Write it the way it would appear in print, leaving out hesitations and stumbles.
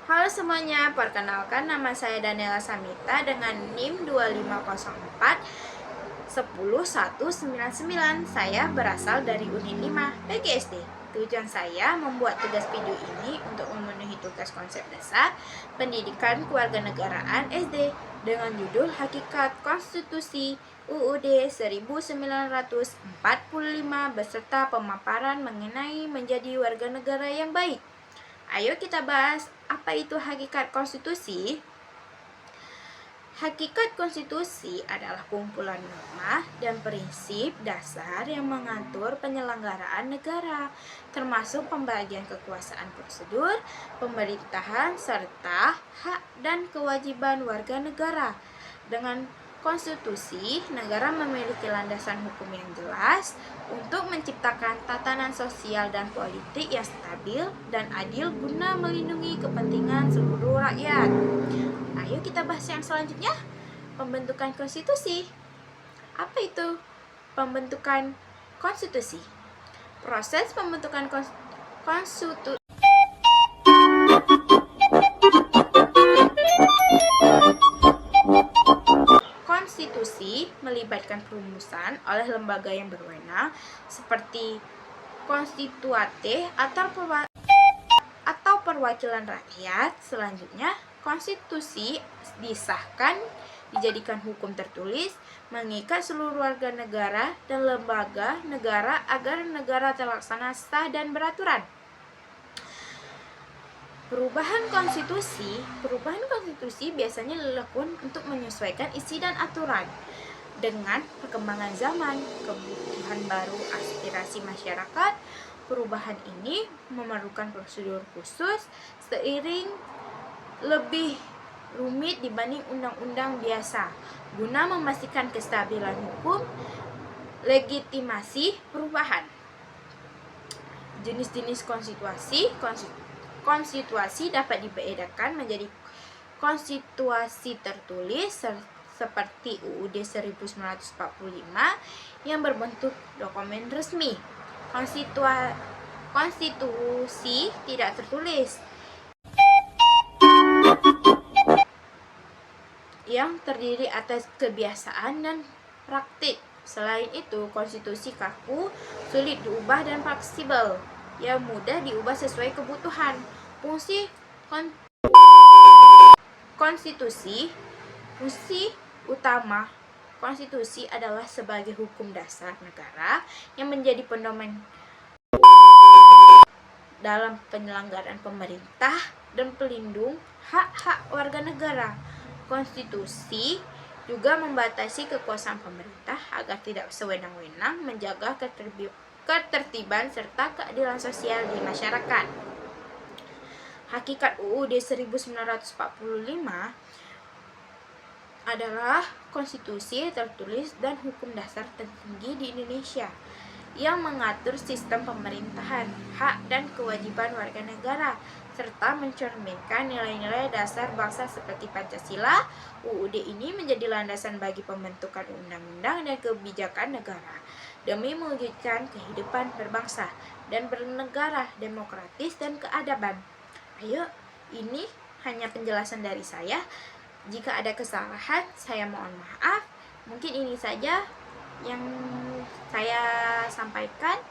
Halo semuanya, perkenalkan nama saya Daniela Samita dengan NIM 2504 10199. Saya berasal dari Unit 5 PGSD. Tujuan saya membuat tugas video ini untuk memenuhi tugas konsep dasar pendidikan kewarganegaraan SD dengan judul Hakikat Konstitusi UUD 1945 beserta pemaparan mengenai menjadi warga negara yang baik. Ayo kita bahas apa itu hakikat konstitusi. Hakikat konstitusi adalah kumpulan norma dan prinsip dasar yang mengatur penyelenggaraan negara, termasuk pembagian kekuasaan prosedur, pemerintahan, serta hak dan kewajiban warga negara. Dengan konstitusi, negara memiliki landasan hukum yang jelas untuk menciptakan tatanan sosial dan politik yang stabil dan adil guna melindungi kepentingan seluruh rakyat. Ayo kita bahas yang selanjutnya, pembentukan konstitusi. Apa itu pembentukan konstitusi? Proses pembentukan konstitusi melibatkan perumusan oleh lembaga yang berwenang seperti konstituante atau perwakilan rakyat. Selanjutnya, konstitusi disahkan, dijadikan hukum tertulis, mengikat seluruh warga negara dan lembaga negara agar negara terlaksana sah dan beraturan. Perubahan konstitusi biasanya dilakukan untuk menyesuaikan isi dan aturan dengan perkembangan zaman, kebutuhan baru, aspirasi masyarakat. Perubahan ini memerlukan prosedur khusus seiring lebih rumit dibanding undang-undang biasa guna memastikan kestabilan hukum. Legitimasi perubahan. Jenis-jenis konstitusi dapat dibedakan menjadi konstitusi tertulis seperti UUD 1945 yang berbentuk dokumen resmi. Konstitusi tidak tertulis yang terdiri atas kebiasaan dan praktik. Selain itu, konstitusi kaku, sulit diubah dan fleksibel, yang mudah diubah sesuai kebutuhan. Fungsi utama konstitusi adalah sebagai hukum dasar negara yang menjadi pedoman dalam penyelenggaraan pemerintah dan pelindung hak-hak warga negara. Konstitusi juga membatasi kekuasaan pemerintah agar tidak sewenang-wenang menjaga ketertiban serta keadilan sosial di masyarakat. Hakikat UUD 1945 adalah konstitusi tertulis dan hukum dasar tertinggi di Indonesia yang mengatur sistem pemerintahan, hak dan kewajiban warga negara, serta mencerminkan nilai-nilai dasar bangsa seperti Pancasila. UUD ini menjadi landasan bagi pembentukan undang-undang dan kebijakan negara demi mewujudkan kehidupan berbangsa dan bernegara demokratis dan keadaban. Ayo, ini hanya penjelasan dari saya. Jika ada kesalahan, saya mohon maaf. Mungkin ini saja yang saya sampaikan.